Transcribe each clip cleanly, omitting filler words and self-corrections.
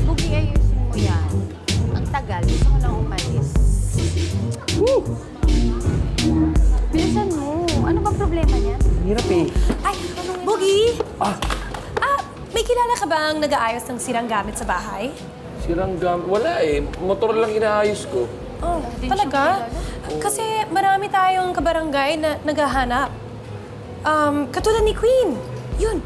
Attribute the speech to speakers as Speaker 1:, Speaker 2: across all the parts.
Speaker 1: Bugi, ayusin mo yan. Ang tagal. Gusto ko lang umalis. Bilisan mo. Ano bang problema niya?
Speaker 2: Hirap eh.
Speaker 3: Ay, Boogie! May kilala ka bang nag-aayos ng sirang gamit sa bahay?
Speaker 2: Sirang gamit. Wala eh. Motor lang inaayos ko.
Speaker 3: Oh, talaga? Kasi marami tayong kabarangay na naghahanap. Katulad ni Queen. Yun.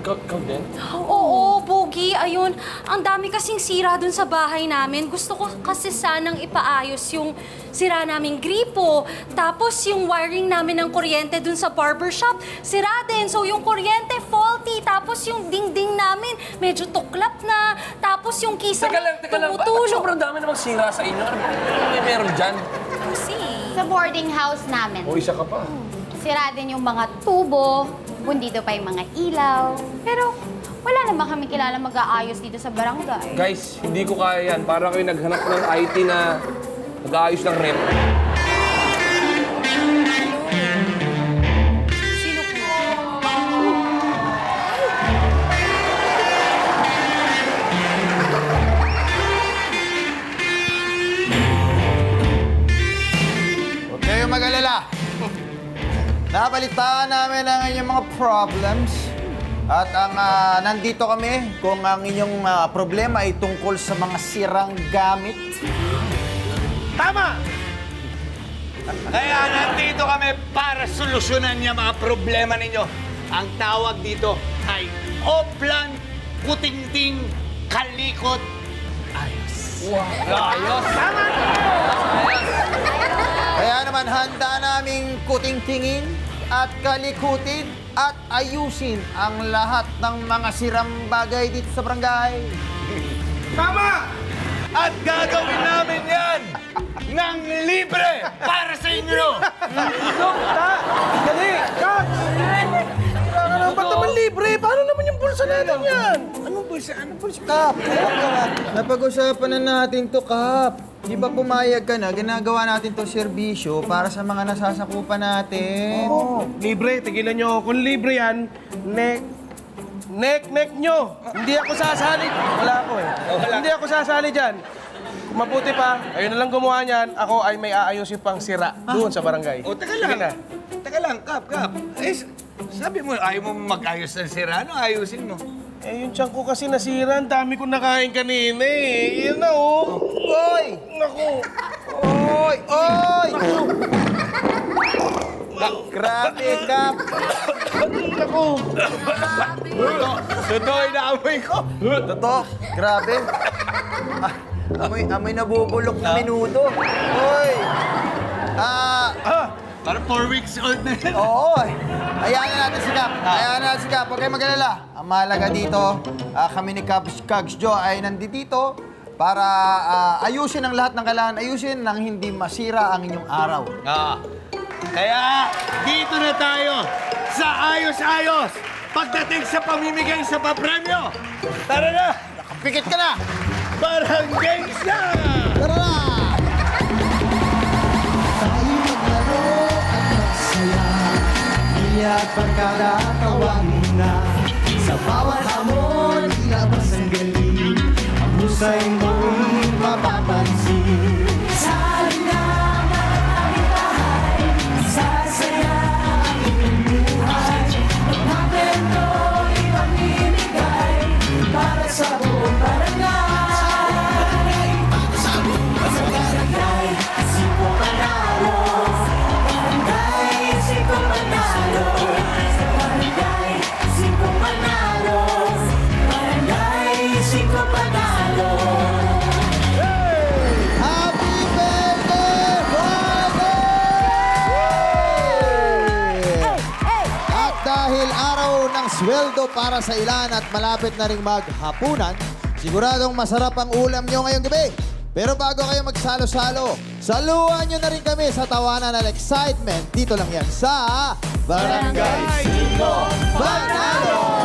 Speaker 2: Ikaw din?
Speaker 4: Oo, Bogi, ayun. Ang dami kasing sira dun sa bahay namin. Gusto ko kasi sanang ipaayos yung sira naming gripo. Tapos yung wiring namin ng kuryente dun sa barbershop, sira din. So yung kuryente faulty. Tapos yung dingding namin, medyo tuklap na. Tapos yung kisa
Speaker 2: Teka lang. Ba't sobrang dami namang sira sa inyo? Ano may meron dyan?
Speaker 4: Kasi,
Speaker 1: Sa boarding house namin.
Speaker 2: O isa ka pa.
Speaker 1: Sira din yung mga tubo, bundido pa yung mga ilaw. Pero wala naman kami kilala mag-aayos dito sa barangay.
Speaker 2: Guys, hindi ko kaya yan. Para kayo naghanap ng IT na nag-aayos ng rep.
Speaker 3: Sino ko?
Speaker 5: Huwag kayong mag-alala. Nabalitaan namin ang inyong mga problems. At ang nandito kami kung ang inyong problema ay tungkol sa mga sirang gamit.
Speaker 6: Tama! Kaya nandito kami para solusyonan yung mga problema ninyo. Ang tawag dito ay Oplan Kutingting Kalikot Ayos. Ayos! Tama!
Speaker 5: Kaya naman handa naming kuting-tingin at kalikutin at ayusin ang lahat ng mga sirang bagay dito sa barangay.
Speaker 6: Tama! At gagawin namin yan ng libre para sa inyo!
Speaker 7: Dali! Cut! Ba't naman libre? Paano naman yung bulsa natin yan? Anong bulsa? Anong bulsa?
Speaker 5: Kap, napag-usapan na natin to, Kap. Di ba pumayag ka na, ginagawa natin to serbisyo para sa mga nasasakupan natin.
Speaker 7: Oo, libre. Tigilan nyo. Kung libre yan, neck nyo. Hindi ako sasali. Wala ako eh. Hindi ako sasali dyan. Kung mabuti pa, ayun na lang gumawa niyan, ako ay may aayusin pang sira doon sa barangay.
Speaker 6: O, teka
Speaker 7: Sige
Speaker 6: lang. Teka lang, Kap. Eh, sabi mo, ayaw mo mag-ayos ng sira. Ano ayusin mo?
Speaker 7: Eh, yung tiyan ko kasi nasira. Ang dami kong nakain kanina eh. Yan na oh.
Speaker 5: Oy!
Speaker 7: Naku.
Speaker 5: Oy! Oy! Grabe, Kap.
Speaker 7: Naku.
Speaker 6: Totoo, inaamoy ko.
Speaker 5: Totoo, grabe. Amoy nabubulok na minuto. Oy!
Speaker 6: Parang 4 weeks old na yan.
Speaker 5: Oo. Hayaan na natin si Kap. Hayaan na natin si Kap. Huwag kayong mag-alala. Ang mahalaga dito, kami ni Kags Jo ay nandito para ayusin ang lahat ng kailangan ayusin nang hindi masira ang inyong araw.
Speaker 6: Kaya dito na tayo sa ayos-ayos pagdating sa pamimigay sa papremyo. Tara na!
Speaker 5: Pikit ka na!
Speaker 6: Barangays na!
Speaker 5: Tara na!
Speaker 8: Tayo maglaro at magsaya, iyak pagkakatawanin na. Sa bawat hamon, ilabas ang galing, ang husay mo'y mapapansin. Sa halina ng bahay, sasaya ang iyong buhay. Magpapento'y pamimigay para sa buong barangay. Barangay, siko panalo. Barangay, siko panalo. Barangay, siko panalo. Barangay, siko panalo.
Speaker 5: Happy birthday, Friday! At dahil araw ng sweldo para sa ilan at malapit na ring maghapunan, siguradong masarap ang ulam nyo ngayong gabi. Pero bago kayo magsalo-salo, saluhan nyo na rin kami sa tawanan at excitement. Dito lang yan sa Barangay Siko Panalo!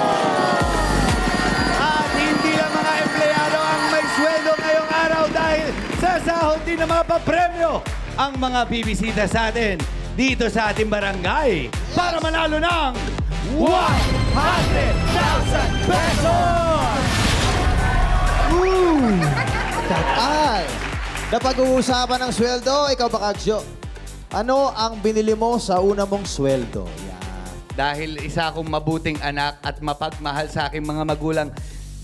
Speaker 6: At hindi lang mga empleyado ang may sweldo ngayong araw dahil sasahod din ng mga papremyo ang mga bibisita sa atin dito sa ating barangay para manalo ng 100,000
Speaker 5: Napag-uusapan ng sweldo, ikaw ba, Kagsyo? Ano ang binili mo sa una mong sweldo? Yan.
Speaker 9: Dahil isa akong mabuting anak at mapagmahal sa aking mga magulang,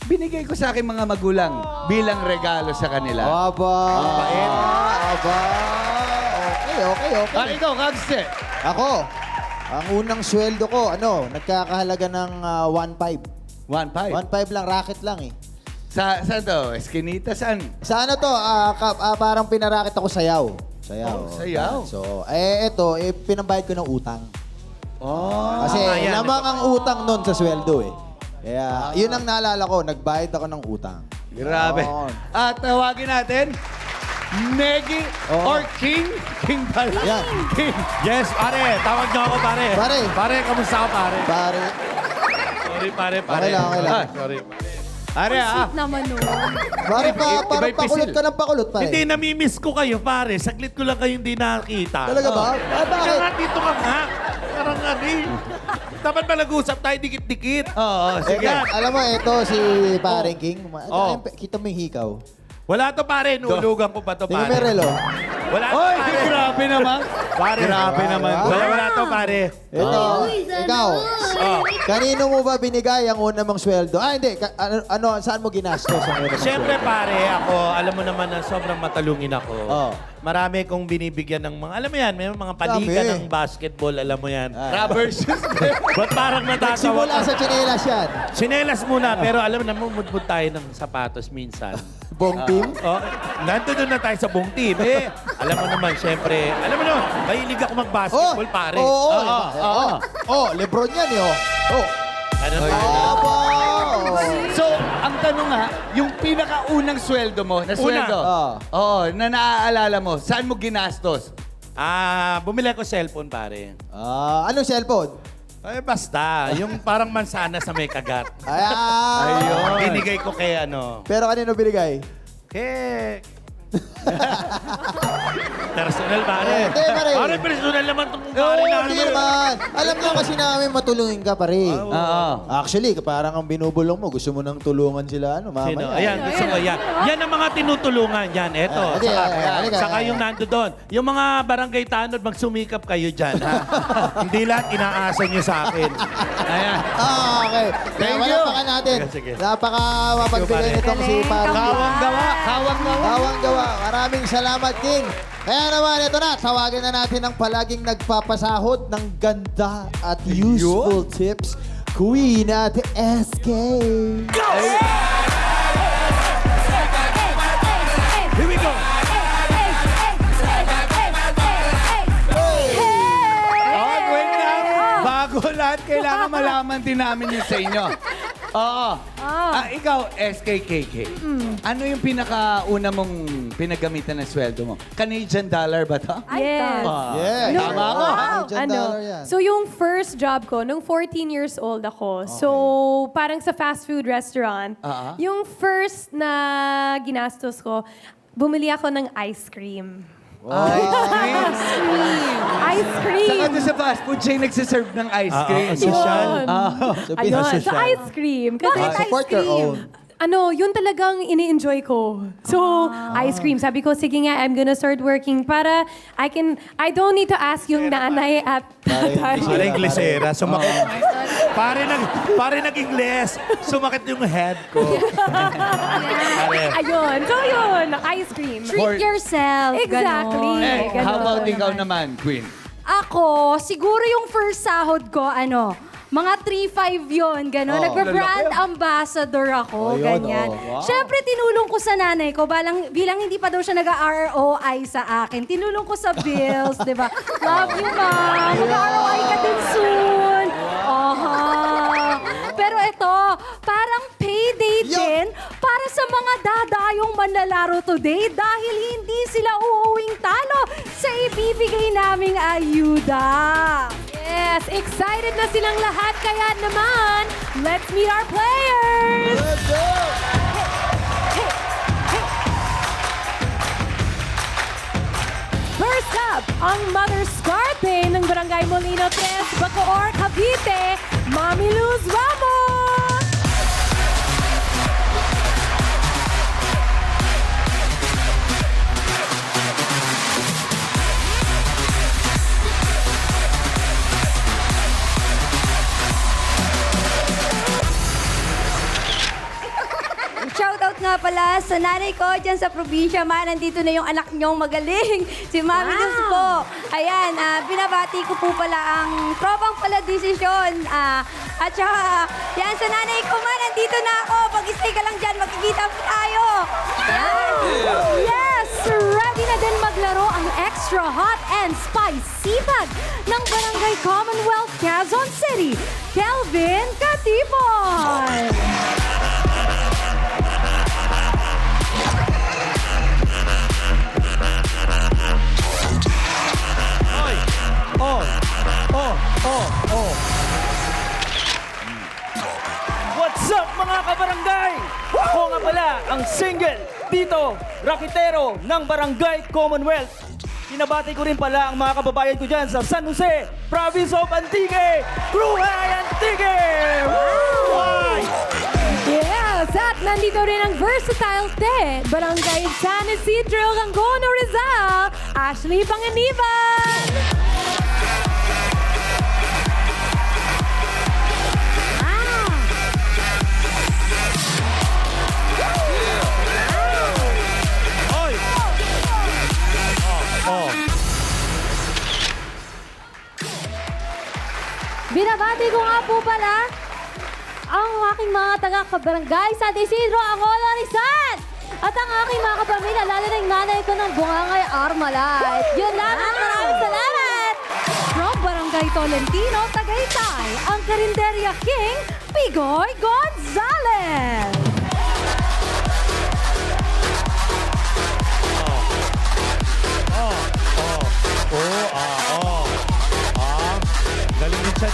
Speaker 9: binigay ko sa aking mga magulang bilang regalo sa kanila.
Speaker 5: Aba. Aba. Okay.
Speaker 9: Ikaw, Kagste.
Speaker 5: Ako, ang unang sweldo ko, nagkakahalaga ng 1.5.
Speaker 9: 1.5.
Speaker 5: 1.5 lang, racket lang eh.
Speaker 9: Saan to? Eskinita, saan?
Speaker 5: Sa ano to, parang pinaraket ako sayaw. Sayaw.
Speaker 9: Oh, sayaw.
Speaker 5: So, eto, pinambayad ko ng utang.
Speaker 9: Oh.
Speaker 5: Kasi lamang ang utang nun sa sweldo eh. Kaya, yun ang naalala ko, nagbayad ako ng utang.
Speaker 9: Grabe.
Speaker 5: Yun.
Speaker 9: At tawagin natin, Negi or King? King pala.
Speaker 5: Yan.
Speaker 9: King.
Speaker 10: Yes, pare. Tawag niyo ako, pare.
Speaker 5: Pare.
Speaker 10: Pare, kamusta ka, pare?
Speaker 5: Pare,
Speaker 10: Sorry, pare.
Speaker 5: okay lang.
Speaker 10: Sorry.
Speaker 9: Are,
Speaker 4: Naman nun.
Speaker 5: Pare,
Speaker 9: Iba-
Speaker 5: parang
Speaker 9: iba'y
Speaker 5: pakulot
Speaker 9: pisil.
Speaker 5: ka ng pakulot, pare.
Speaker 10: Hindi, namimiss ko kayo, pare. Saglit ko lang kayo hindi nakakita.
Speaker 5: Talaga ba?
Speaker 10: Kaya
Speaker 5: Bakit?
Speaker 10: nga, dito ka nga. Parang ano eh. Dapat ba nag-usap tayo dikit-dikit?
Speaker 9: Oo, sige.
Speaker 5: Alam mo, ito si Paring King.
Speaker 10: Oh.
Speaker 5: Kita mo yung hikaw.
Speaker 10: Wala to, pare. Nuulugan ko pa to,
Speaker 5: Tingnan
Speaker 10: pare.
Speaker 5: mo, Relo.
Speaker 10: Wala to,
Speaker 9: Oy,
Speaker 10: pare.
Speaker 9: grabe naman.
Speaker 10: Pare.
Speaker 9: Grabe naman.
Speaker 10: Wala to, pare.
Speaker 5: Ito, ikaw.
Speaker 10: Oh.
Speaker 5: Kanino mo ba binigay ang una mong sweldo? Hindi. Saan mo ginastos ang una mong
Speaker 10: Siyempre,
Speaker 5: sweldo?
Speaker 10: pare, ako, alam mo naman na sobrang matalungin ako.
Speaker 5: Oh.
Speaker 10: Marami kong binibigyan ng mga, alam mo yan, may mga paligan
Speaker 5: Dami.
Speaker 10: ng basketball, alam mo yan.
Speaker 9: Rubber shoes.
Speaker 10: Ba't parang natatawa
Speaker 5: Simula sa chinelas yan.
Speaker 10: Sinelas muna, pero alam mo, namumudmud tayo ng sapatos minsan.
Speaker 5: Buong team.
Speaker 10: Oh, nandun na tayo sa buong team. Alam mo naman, syempre, alam mo naman, mahilig ako mag-basketball, pare.
Speaker 5: Oo. Lebron yan eh. Oh.
Speaker 10: Ano ba?
Speaker 5: Aba.
Speaker 9: So, ang tanong nga, yung pinakaunang sweldo mo, na sweldo, na naaalala mo, saan mo ginastos?
Speaker 10: Bumili ako cellphone, pare.
Speaker 5: Anong cellphone?
Speaker 10: Basta, yung parang mansana sa may kagat.
Speaker 5: Ayun.
Speaker 10: Binigay ko kay ano,
Speaker 5: Pero kanino binigay?
Speaker 10: kay... Personal, pare.
Speaker 5: Hindi, pare.
Speaker 10: Pare, personal naman itong
Speaker 5: Oo,
Speaker 10: pare
Speaker 5: hindi
Speaker 10: namin.
Speaker 5: naman. Alam mo kasi namin matulungin ka, pare.
Speaker 9: Oo.
Speaker 5: Actually, parang ang binubulong mo, gusto mo nang tulungan sila, mamaya.
Speaker 10: Sino? Ayan, gusto ko yan. Yan ang mga tinutulungan yan. Eto.
Speaker 5: Hindi, halika.
Speaker 10: Saka yung nando doon. Yung mga barangay tanod, magsumikap kayo dyan, ha? Hindi lahat inaasa nyo sa akin. Ayan.
Speaker 5: Okay.
Speaker 9: Thank
Speaker 5: Wala
Speaker 9: you.
Speaker 5: pa ka natin.
Speaker 10: Sige.
Speaker 5: Napaka-mapagbigay
Speaker 10: Thank you,
Speaker 5: nitong si Parang.
Speaker 9: Kawang gawa. Kawang gawa.
Speaker 5: Kawang gawa. Maraming salamat, King. Kaya naman, ito na. Tawagan na natin ang palaging nagpapasahod ng ganda at useful tips. Queen at SK.
Speaker 10: Here we go.
Speaker 9: Wait lang. Bago lahat, kailangan malaman din namin yun sa inyo. Oo. Ikaw, SKKK. Ano yung pinakauna mong pinagamitan ng sweldo mo? Canadian dollar ba to?
Speaker 3: Yes.
Speaker 5: Yeah.
Speaker 9: Tama ako, ha?
Speaker 5: Canadian dollar yan.
Speaker 3: So yung first job ko, nung 14 years old ako, so parang sa fast food restaurant, yung first na ginastos ko, bumili ako ng ice cream. Ice cream!
Speaker 9: Saka doon sa fast food chain nagsiserve ng ice cream.
Speaker 10: Social.
Speaker 3: Ayun, so ice cream. Kasi
Speaker 5: Support your own.
Speaker 3: yun talagang ini-enjoy ko. So, ice cream. Sabi ko, sige nga, I'm gonna start working para I don't need to ask yung nanay at tatay.
Speaker 10: Pare Inglesera, sumakit. Pare nag-Ingles, sumakit yung head ko. Pare.
Speaker 3: Ayun. So, yun. Ice cream.
Speaker 4: Treat yourself.
Speaker 3: Exactly.
Speaker 4: ganon.
Speaker 9: How
Speaker 3: Ganon.
Speaker 9: about ikaw naman, Queen?
Speaker 4: Ako, siguro yung first sahod ko, mga 3-5 yun, gano'n. Nagbe-brand ambassador ako,
Speaker 5: Ayun,
Speaker 4: ganyan.
Speaker 5: Wow.
Speaker 4: Siyempre, tinulong ko sa nanay ko, bilang hindi pa daw siya nag-ROI sa akin. Tinulong ko sa bills, di ba? Love you, Mom. Mag-ROI ka din soon. Pero ito, parang payday din para sa mga dadayong manlalaro today dahil hindi sila uuwing talo sa ibibigay naming ayuda.
Speaker 3: Yes, excited na silang lahat. Kaya naman, let's meet our players!
Speaker 5: Let's go!
Speaker 3: First up, ang Mother Scarpe ng Barangay Molino 3, Bacoor, Cavite, Mami Luz Ramos!
Speaker 11: nga pala sa nanay ko dyan sa probinsya, nandito na yung anak niyong magaling, si Mami Luz po. Ayan, binabati ko po pala ang tropang pala desisyon. At saka, yan sa nanay ko nandito na ako. Pag-stay ka lang dyan, magkikita po tayo. Yan.
Speaker 3: Yes! Ready na din maglaro ang extra hot and spicy bag ng Barangay Commonwealth, Quezon City, Kelvin Katipoy!
Speaker 12: What's up mga kabarangay? Ako nga pala ang single Tito Rakitero ng Barangay Commonwealth. Pinabati ko rin pala ang mga kababayan ko dyan sa San Jose, Province of Antique. Buhay Antique! Buhay!
Speaker 3: Yes! At nandito rin ang versatile te, Barangay San Isidro, Angono, Rizal, Ashley Panganiban! Binabati ko nga po pala ang aking mga taga-kabarangay San Isidro, Angono, Rizal! At ang aking mga kapamilya, lalo na yung nanay ko ng Bungangay Armalite. Yun lang, maraming salamat! From Barangay Tolentino, Tagaytay, ang Karinderya King, Pigoy Gonzalez!
Speaker 10: Galing din siya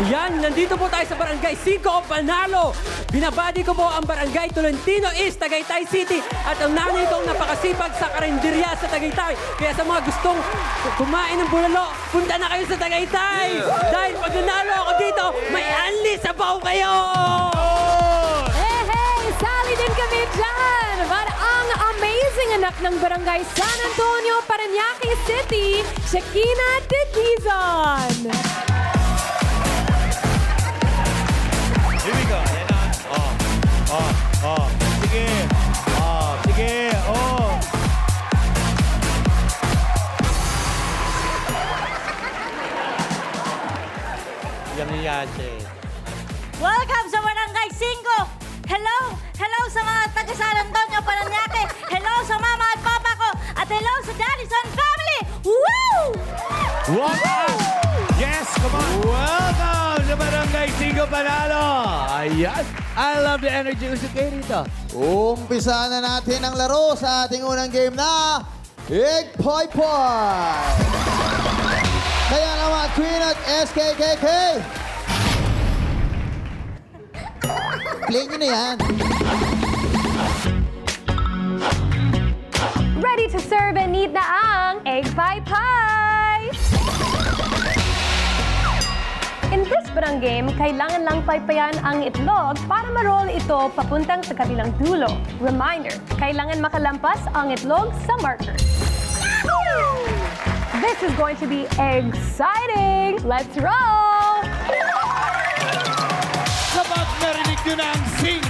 Speaker 12: Ayan, nandito po tayo sa Barangay 5 Panalo. Binabati ko po ang Barangay Tolentino East, Tagaytay City at ang nanay kong napakasipag sa karinderya sa Tagaytay. Kaya sa mga gustong kumain ng bulalo, punta na kayo sa Tagaytay. Dahil pag nanalo ako dito, may unli sa baw kayo!
Speaker 3: Hey, sali din kami dyan! Para ang amazing anak ng Barangay San Antonio, Parañaque City, Shakina Didizon!
Speaker 10: Here we go. Yan na. Sige. Sige. Yang yate.
Speaker 11: Welcome sa Barangay 5! Hello! Hello sa mga taga San Antonio, Parañaque! Hello sa mama at papa ko! At hello sa Dallison family! Woo!
Speaker 10: Welcome! Yes, come on! Welcome sa Barangay 5 Panalo! Ayan! I love the energy. Usap kayo rito.
Speaker 5: Umpisa na natin ang laro sa ating unang game na Egg Poi Poi! Kaya naman, Queen at SKKK! Play nyo na yan.
Speaker 3: Ready to serve and eat na ang Egg Pie Pie! In this barang game, kailangan lang paypayan ang itlog para ma-roll ito papuntang sa kabilang dulo. Reminder, kailangan makalampas ang itlog sa marker. This is going to be exciting! Let's roll!
Speaker 10: Kapag narinig nyo na ang 5,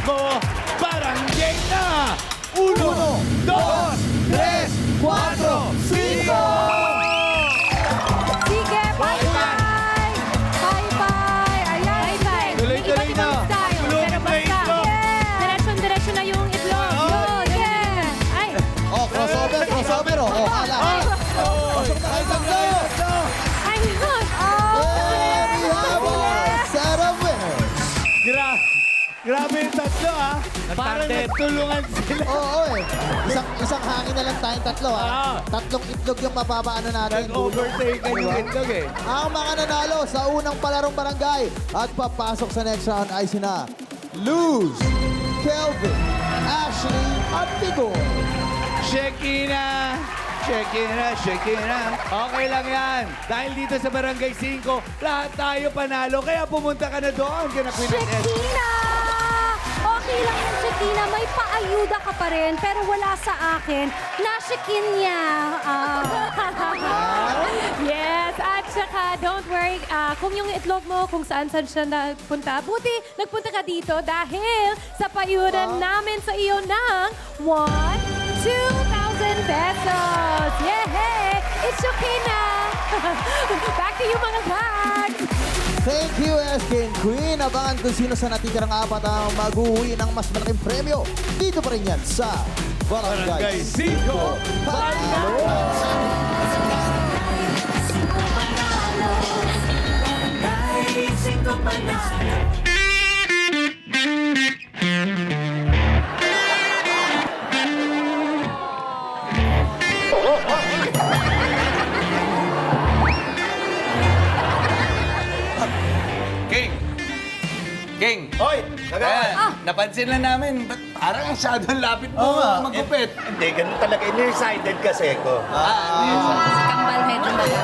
Speaker 10: parang game na! 1, 2, 3, 4, 5!
Speaker 3: Sige, bye-bye! Bye-bye! Ayan, bye-bye!
Speaker 10: Tuloy-tuloy na.
Speaker 3: Style.
Speaker 10: Tuloy
Speaker 3: Pero
Speaker 10: na
Speaker 3: basta,
Speaker 10: itlog.
Speaker 3: diretso na yung itlog. Yun, yeah! Ay!
Speaker 5: Oh, crossover, oh. Oh, hala. Pasok na kayo tatlo.
Speaker 3: Ayun!
Speaker 5: And we have our set of winners.
Speaker 9: Grabe yung tatlo, ah. Parang nagtulungan sila.
Speaker 5: Oo, Isang hangin na lang tayong tatlo, Tatlong itlog yung mapapaano natin.
Speaker 9: Nag-overtake yung itlog, eh.
Speaker 5: Ang mga nanalo sa unang palarong barangay at papasok sa next round ay sina Luz, Kelvin, Ashley at Pigoy.
Speaker 9: Shakina! Okay lang yan. Dahil dito sa Barangay 5, lahat tayo panalo. Kaya pumunta ka na doon.
Speaker 3: Shakina! Okay lang yan, Shakina. May paayuda ka pa rin, pero wala sa akin. Nashikin niya. Yes, at saka don't worry. Kung yung itlog mo, kung saan-saan siya nagpunta, buti nagpunta ka dito dahil sa payunan namin sa iyo ng 2,000 pesos. Yay! It's okay na. Back to you, mga bags.
Speaker 5: Thank you, SK and Queen. Abangan kung sino sa natitirang apat ang mag-uwi ng mas malaking premyo. Dito pa rin yan sa Barangay 5 Panalo.
Speaker 9: King!
Speaker 6: Hoy!
Speaker 9: Ayan, napansin lang namin, ba't parang masyadong lapit mo magupit?
Speaker 6: Hindi, ganun talaga. Nearsighted kasi ko.
Speaker 4: Kambal head ang baga.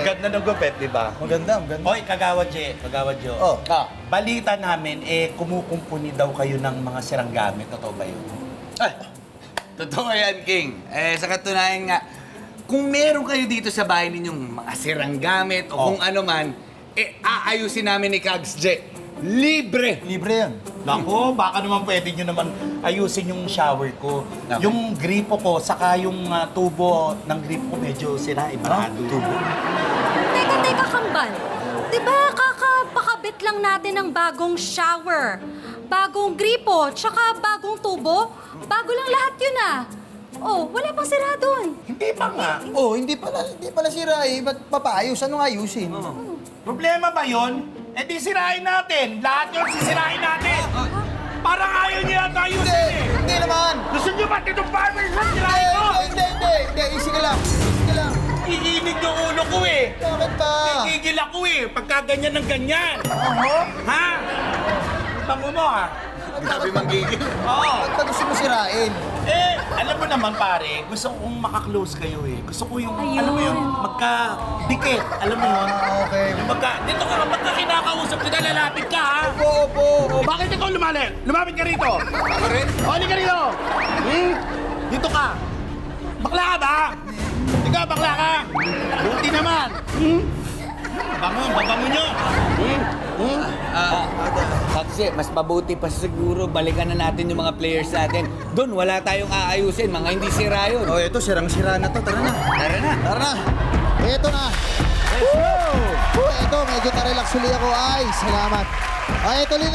Speaker 6: Ganda ng gupit, di ba?
Speaker 10: Maganda.
Speaker 6: Hoy, Kagawad Jo.
Speaker 10: Oh.
Speaker 6: Balita namin, kumukumpuni daw kayo ng mga sirang gamit. Totoo ba yun?
Speaker 9: Ay, totoo yan, King. Sa katunayan nga, kung meron kayo dito sa bahay ninyong mga sirang gamit o kung ano man, aayusin namin ni Kags J. Libre!
Speaker 10: Libre yan.
Speaker 6: Naku, baka naman pwede nyo naman ayusin yung shower ko.
Speaker 9: Okay.
Speaker 6: Yung gripo ko, saka yung tubo ng gripo ko medyo sila ibarado. Tubo?
Speaker 4: Teka, kambal. Di ba kakapakabit lang natin ng bagong shower, bagong gripo, tsaka bagong tubo? Bago lang lahat yun Oh, wala pang sira doon.
Speaker 6: Hindi pa nga.
Speaker 10: Oh, hindi pala sira eh. Ba't papaayos? Anong ayusin?
Speaker 6: Problema ba yun? Di sirain natin. Lahat yun sisirain natin. Parang ayaw niya yata ayusin
Speaker 10: Hindi naman.
Speaker 6: Gusto niyo ba itong farmers na sirain ko?
Speaker 10: Hindi. Easy ka lang.
Speaker 6: Iinig yung ulo ko
Speaker 10: Bakit pa?
Speaker 6: Gigil ako pagka ganyan ng ganyan. Ha? Bango mo
Speaker 9: Grabe manggigil.
Speaker 6: Oo.
Speaker 10: Ba't pa gusto mo sirain?
Speaker 6: Alam mo naman pare, gusto kong maka-close kayo Gusto ko yung, alam mo yun, magka-dikit. Alam mo yun?
Speaker 10: Okay.
Speaker 6: Yung dito ka, magka kinakausap kita, lalapit ka
Speaker 10: Opo.
Speaker 6: Bakit ikaw lumapit? Lumapit ka rito. Ako rin? Hindi ka rito. Dito ka. Bakla ka ba? Ikaw, bakla ka. Buti naman. Bango nyo.
Speaker 9: Kasi mas mabuti pa siguro balikan na natin yung mga players natin. Doon, wala tayong aayusin, mga hindi sira yun.
Speaker 10: Oh, ito, sirang-sira na to. Tara na.
Speaker 5: Tara na. Ito na. Let's go! Ito, medyo na-relax ulit ako. Ay, salamat. Ay, ituloy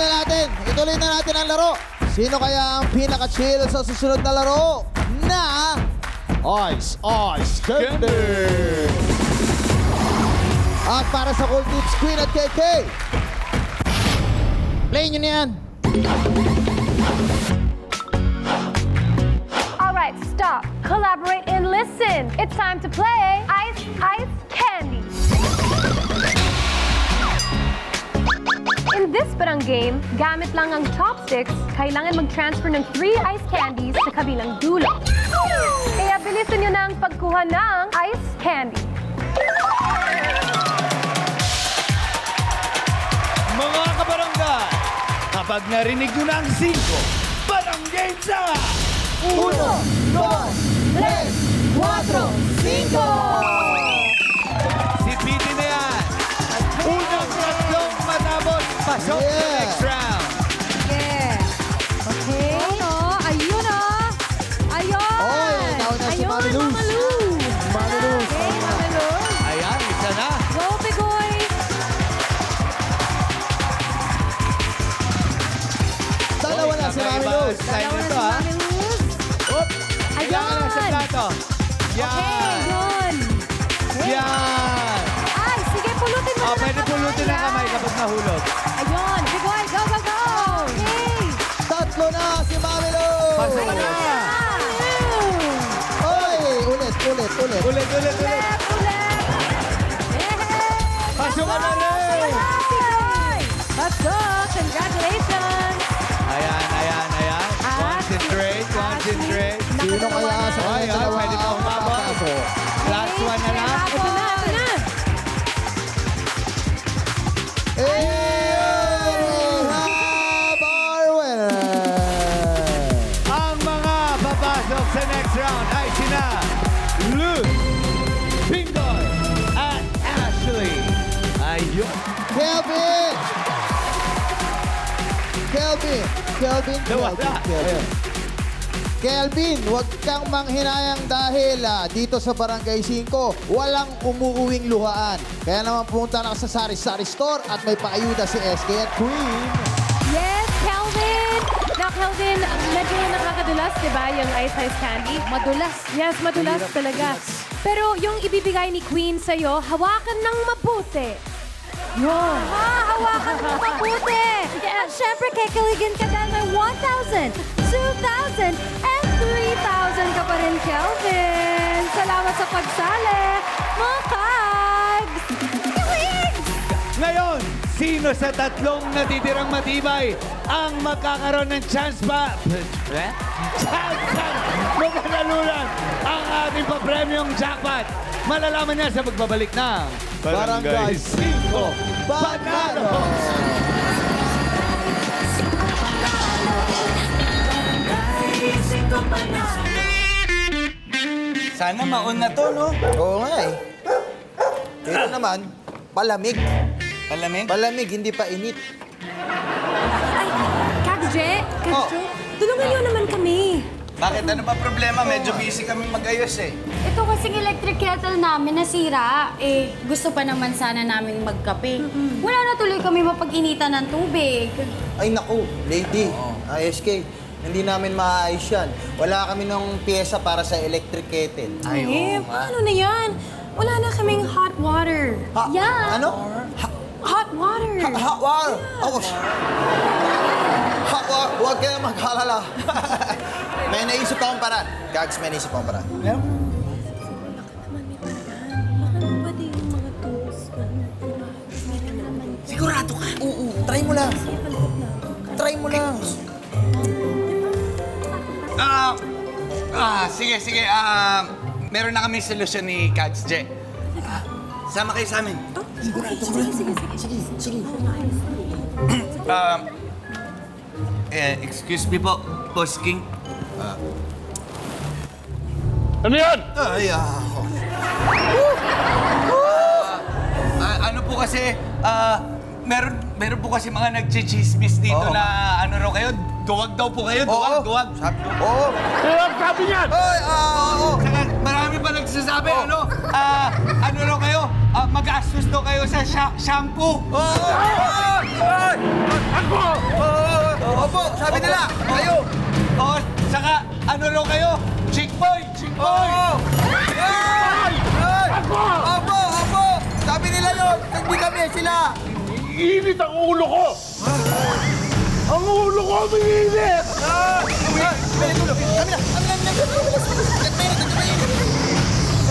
Speaker 5: na natin ang laro. Sino kaya ang pinaka-chill sa susunod na laro? Na Ice Candy! At para sa Cool Tips Queen at KK, play nyo na yan.
Speaker 13: Alright, stop, collaborate and listen. It's time to play Ice Candy. In this barang game, gamit lang ang chopsticks, kailangan mag-transfer ng 3 ice candies sa kabilang dulo. Kaya bilisan nyo na ang pagkuha ng ice candy.
Speaker 9: Mga kabarangay, kapag narinig nyo na ang 5, barangay sa
Speaker 5: 1, 2, 3, 4, 5!
Speaker 9: Si Pete na yan. Unang tatlong matapos, pasok sa next round.
Speaker 3: Okay. Ayun
Speaker 5: Oy, nauna si Mami Luz.
Speaker 3: Mama Luz.
Speaker 5: Mami Luz.
Speaker 3: Okay, Mama Luz.
Speaker 9: Ayan, isa na.
Speaker 3: Go, Pigoy.
Speaker 5: Dalawa na si Mami Luz.
Speaker 9: Style
Speaker 3: Dalawa na
Speaker 9: nito,
Speaker 3: si
Speaker 9: ha?
Speaker 3: Mami Luz.
Speaker 5: Oop.
Speaker 9: Kailangan lang sa plato.
Speaker 3: Okay,
Speaker 9: Yan.
Speaker 3: yun.
Speaker 9: Yan.
Speaker 3: Ay, sige, pulutin mo
Speaker 9: Oh,
Speaker 3: na
Speaker 9: pwede pulutin ng kamay kapag nahulog.
Speaker 3: Ayun, Pigoy, go, go, go. Okay.
Speaker 5: Tatlo na si Mami Luz.
Speaker 9: Pasok na.
Speaker 5: Oy, ulit.
Speaker 9: Ulit.
Speaker 3: Ulit.
Speaker 9: Pasok ka na rin.
Speaker 3: Pasok! Congratulations!
Speaker 9: Ayan. Concentrate.
Speaker 5: Sino kaya sa
Speaker 9: Ay,
Speaker 5: kanya dalawa
Speaker 9: pwede pa
Speaker 5: ang
Speaker 9: umabot.
Speaker 5: papasok?
Speaker 9: Last one na lang.
Speaker 3: Ito na!
Speaker 5: Our winner!
Speaker 9: Ang mga papasok sa next round ay sina Luz, Pingoy, at Ashley.
Speaker 5: Kelvin! Kelvin, huwag kang manghinayang dahil dito sa Barangay 5, walang umuuwing luhaan. Kaya naman pumunta na ka sa Sari-Sari Store at may paayuda si SK at Queen.
Speaker 13: Yes, Kelvin! Now, Kelvin, medyo nakakadulas, di ba, yung ice candy?
Speaker 3: Madulas.
Speaker 13: Yes, madulas talaga. Pero yung ibibigay ni Queen sa'yo, hawakan ng mabuti. Yun.
Speaker 11: Hawakan mo mabuti. At syempre, kikiligin ka dahil may 1,000, 2,000, and 3,000 ka pa rin, Kelvin. Salamat sa pagsali, mga kags!
Speaker 9: Ngayon, sino sa tatlong natitirang matibay ang magkakaroon ng chance pa? Chance magkakalunan ang ating papremyong jackpot. Malalaman niya sa pagbabalik ng
Speaker 5: Barangay 5 Panalo!
Speaker 14: Sana mauna to, no?
Speaker 15: Oo nga eh. Ito naman, palamig.
Speaker 14: Palamig?
Speaker 15: Palamig, hindi pa init.
Speaker 4: Ay, Kadje, tulungan niyo naman kami.
Speaker 14: Bakit? Ano ba problema? Medyo busy kami mag-ayos eh.
Speaker 1: Ito kasing electric kettle namin nasira. Gusto pa naman sana namin magkape. Wala na tuloy kami mapag-initan ng tubig.
Speaker 15: Ay naku, lady. SK, hindi namin maayos yan. Wala kami ng pyesa para sa electric kettle.
Speaker 4: Paano na yan? Wala na kaming hot water.
Speaker 1: Yeah.
Speaker 15: Ano?
Speaker 4: Hot water.
Speaker 15: Hot water? Oh, hot water? Huwag kayo mag-alala. May naisip akong paraan. Gags, may naisip akong paraan. Sigurado ka? Oo. Try mo lang. Try mo lang.
Speaker 14: Sige. Meron na kami solusyon ni Cats J. Sama kayo sa amin.
Speaker 15: Sige.
Speaker 14: Excuse me po, Boss King.
Speaker 6: Ano yan?
Speaker 15: Ay,
Speaker 14: Ano po kasi, meron po kasi mga nagchichismis dito na ano raw kayo, duwag daw po kayo, duwag.
Speaker 15: Oo.
Speaker 6: Sabi niyan!
Speaker 14: Saka marami pa nagsasabi, ano raw kayo, mag-astos daw kayo sa shampoo.
Speaker 6: Ako!
Speaker 15: Opo, sabi nila. Kayo.
Speaker 14: Saka ano raw kayo, chick boy.
Speaker 15: Opo. Sabi nila yun. Hindi kami, sila.
Speaker 6: Init ang ulo ko! Ang ulo ko, umiinit!
Speaker 15: Kami na.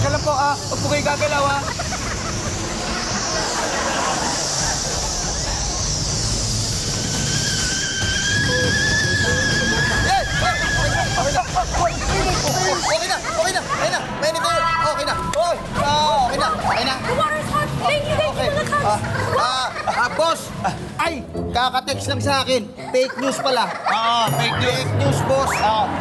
Speaker 14: Saka lang po, huwag po kayo gagalaw, ha.
Speaker 15: Okay na. Mainit na yun. Okay na. Okay na.
Speaker 4: The water's hot. Thank you, mga kags.
Speaker 15: Boss. Ay, kaka-text lang sa akin. Fake news pala.
Speaker 14: Fake
Speaker 15: news, boss.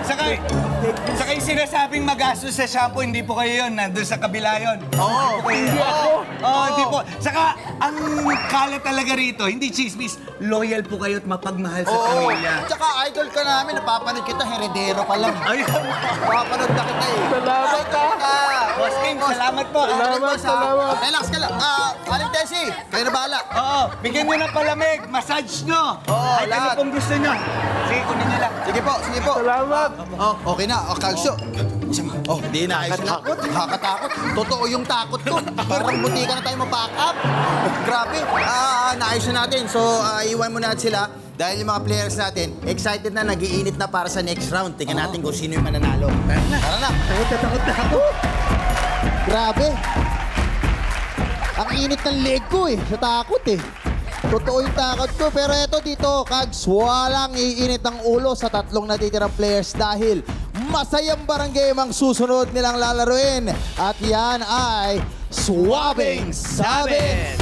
Speaker 14: Saka yung sinasabing magastos sa shampoo, hindi po kayo yun. Nandun sa kabila yun.
Speaker 6: Hindi ako!
Speaker 14: Hindi po. Saka, ang kalat talaga rito, hindi chismis, loyal po kayo at mapagmahal sa pamilya.
Speaker 15: Tsaka idol ka namin. Napapanood kita, heredero pa lang.
Speaker 14: Ayun.
Speaker 15: Napapanood na kita eh.
Speaker 6: Salamat ka!
Speaker 14: Boss King, salamat po.
Speaker 15: Salamat. Relax ka lang. Aling Tessie, kayo na bahala.
Speaker 14: Bigyan nyo ng palamig, massage nyo. Ay, ano
Speaker 15: lahat.
Speaker 14: pong gusto nyo. Sige, kunin nyo lang.
Speaker 15: Sige po.
Speaker 6: Salamat!
Speaker 15: Okay na. Kalsyo. Hindi na. Nakakatakot. Totoo yung takot ko. Parang buti ka na tayo ma-pack up. Grabe. Naayos na natin. So, iwan mo natin sila. Dahil yung mga players natin, excited na, nag-iinit na para sa next round. Tingnan natin kung sino yung mananalo. Tara na.
Speaker 5: Takot na ako. Grabe. Ang init ng leg ko sa takot Totoo yung takot ko. Pero eto dito, Kags, walang iinit ang ulo sa tatlong natitirang players dahil masayang barangay ang susunod nilang lalaruin. At yan ay Swabbing Sabit!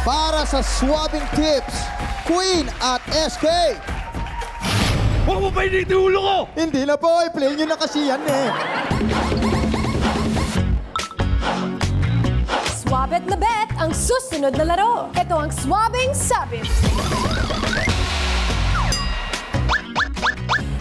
Speaker 5: Para sa swabbing tips, Queen at SK.
Speaker 6: Huwag mo pa init yung ulo ko!
Speaker 5: Hindi na po, play nyo na kasi yan
Speaker 13: Bet na bet ang susunod na laro. Ito ang Swabbing Sabit.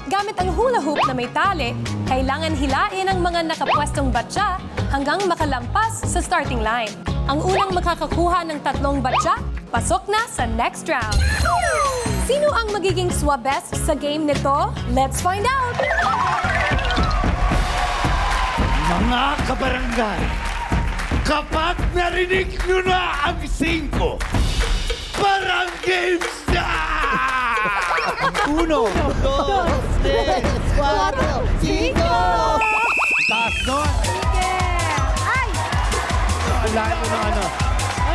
Speaker 13: Gamit ang hula hoop na may tali, kailangan hilain ang mga nakapwestong batya hanggang makalampas sa starting line. Ang unang makakakuha ng 3 batya, pasok na sa next round. Sino ang magiging swabest sa game nito? Let's find out!
Speaker 10: Mga kabarangay, kapag narinig nyo na ang 5, parang games na!
Speaker 5: 1, 2, 3, 4, 5!
Speaker 10: Taas nun!
Speaker 3: Ay!
Speaker 10: Ang lahat mo ng ano.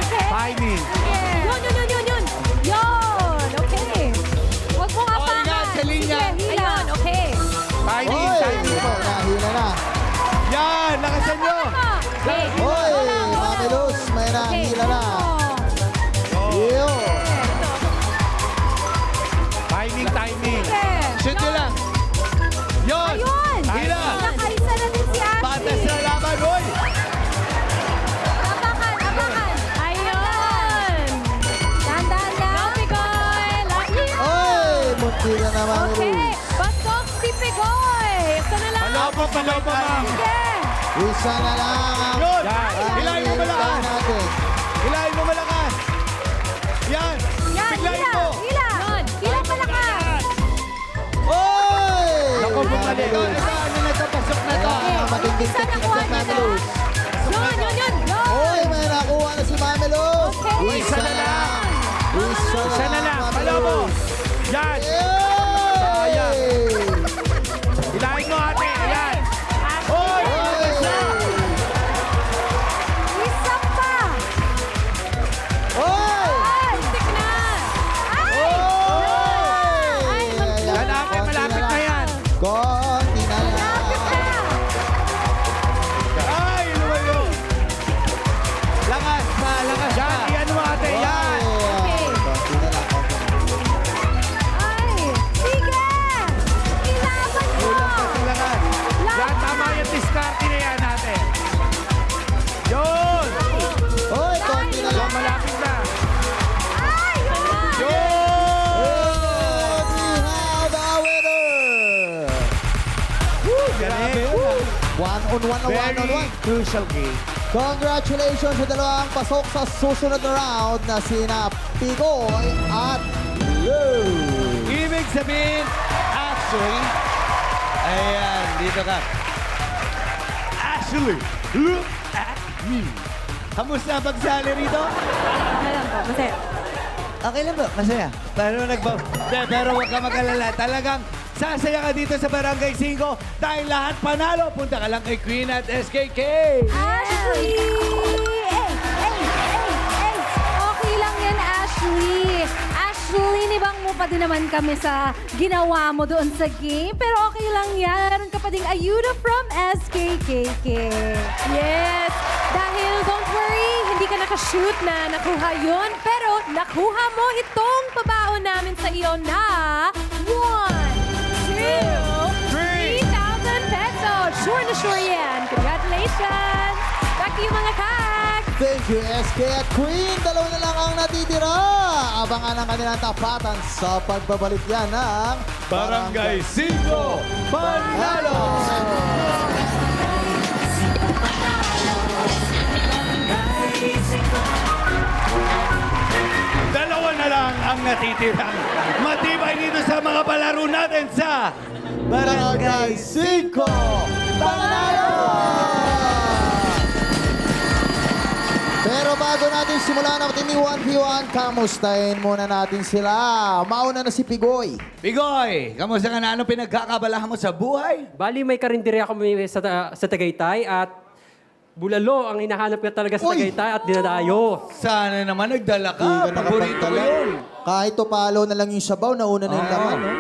Speaker 3: Okay.
Speaker 10: Timing.
Speaker 3: Yun. Yun! Okay. Huwag mong apakan.
Speaker 10: ingat sa linya.
Speaker 3: Sige, hila. Ayun, okay.
Speaker 10: Timing,
Speaker 5: Hoy!
Speaker 10: timing.
Speaker 5: Nahila na.
Speaker 10: Yan, lakasan nyo.
Speaker 3: Okay.
Speaker 5: Hoy! Mami Luz, may nahila na. Yo!
Speaker 10: Timing. Shoot nyo lang. Yun.
Speaker 3: Ayun!
Speaker 10: Hila.
Speaker 3: Nakaisa na din si Ashley.
Speaker 10: Patas na laban, hoy.
Speaker 3: Apakan. Ayun! Dahan-dahan lang. Go, Pigoy! Lucky you!
Speaker 5: Oy! Munti na na, Mami
Speaker 3: Okay.
Speaker 5: Luz.
Speaker 3: Pasok si Pigoy! Isa na lang.
Speaker 10: Palaban, ma'am.
Speaker 3: Sige!
Speaker 5: Isa na lang.
Speaker 10: Yun.
Speaker 5: Ang
Speaker 10: Hilahin mo malakas.
Speaker 5: hintay natin.
Speaker 10: Hilahin mo malakas. Yan.
Speaker 3: Yan,
Speaker 10: Biglayin
Speaker 3: hila!
Speaker 10: mo.
Speaker 3: Hila! Hila palakas!
Speaker 5: Oy!
Speaker 10: Naku, bumalik.
Speaker 5: Mami Luz.
Speaker 10: Ano na ito? Pasok na ito.
Speaker 5: Matinding
Speaker 3: Isa
Speaker 5: technique
Speaker 3: nakuha
Speaker 5: ng
Speaker 3: niya
Speaker 5: Mami
Speaker 3: na.
Speaker 5: Luz.
Speaker 3: Yun!
Speaker 5: Oy! May nakuha na si Mami Luz.
Speaker 3: Okay.
Speaker 10: Isa na lang. Isa na lang.
Speaker 5: Mami
Speaker 10: Pala mo.
Speaker 5: Luz.
Speaker 10: Yan.
Speaker 5: Sayang.
Speaker 10: Hilahin mo, ate. Yan. Hoy!
Speaker 3: Isa pa!
Speaker 5: Oy!
Speaker 3: Ay! Stick na! Ay!
Speaker 5: Oy!
Speaker 10: Yan, ate. Malapit na yan.
Speaker 5: Konti na lang.
Speaker 3: Lapit na!
Speaker 10: Ay, lumayo. Lakas pa, lakas pa. Yan, iyan mo, ate. Yan.
Speaker 3: Okay.
Speaker 5: Konti na lang.
Speaker 3: Ay! Sige! Ilaban mo!
Speaker 10: Lakas. Yan, tama yung diskarte na yan, ate. Yun.
Speaker 5: Oy! Konti na lang.
Speaker 10: Malapit na.
Speaker 3: Ay! Yun!
Speaker 10: Yun.
Speaker 5: We have a winner!
Speaker 10: Grabe.
Speaker 5: 1-on-1.
Speaker 10: Crucial game.
Speaker 5: Congratulations sa dalawang pasok sa susunod na round na sina Pigoy at Lou.
Speaker 9: Ibig sabihin, actually, ayan, dito ka. Actually, look at me. Kamusta ang pagsali rito?
Speaker 3: Masaya.
Speaker 9: Okay lang ba? Masaya. Pero huwag ka mag-alala. Talagang sasaya ka dito sa Barangay 5 dahil lahat panalo. Punta ka lang kay Queen at SKK.
Speaker 3: Ashley! Okay lang yan, Ashley. Ashley, nibang mo pa din naman kami sa ginawa mo doon sa game. Pero okay lang yan. Meron ka pa ding ayuda from SKKK. Yes! Dahil, don't worry, hindi ka nakashoot na nakuha yun. Pero nakuha mo itong pabaon namin sa iyo na 1, 2, 3,000 pesos. Sure na sure yan. Congratulations! Back to you, mga kak!
Speaker 5: Thank you, SK at Queen. Dalawa na lang ang natitira. Abangan ang kanilang tapatan sa pagbabalik yan ng
Speaker 10: Barangay 5 Panalo! Dalawa na lang ang natitirang matibay dito sa mga palaro natin sa
Speaker 5: Barangay 5 Panalo! Pero bago natin simulan ang matinding 1v1, kamustahin muna natin sila. Mauna na si Pigoy.
Speaker 9: Pigoy, kamusta ka na? Ano pinagkakabalahan mo sa buhay?
Speaker 12: Bali, may karinderya kami sa Tagaytay at bulalo ang hinahanap ko talaga sa
Speaker 5: Uy!
Speaker 12: Tagaytay at dinadayo.
Speaker 9: Sana naman nagdala ka.
Speaker 5: Hindi ka
Speaker 9: Paborito ko
Speaker 5: nakapagdala.
Speaker 9: yun.
Speaker 5: Kahit tupalo na lang yung sabaw, nauna na yung laman. No?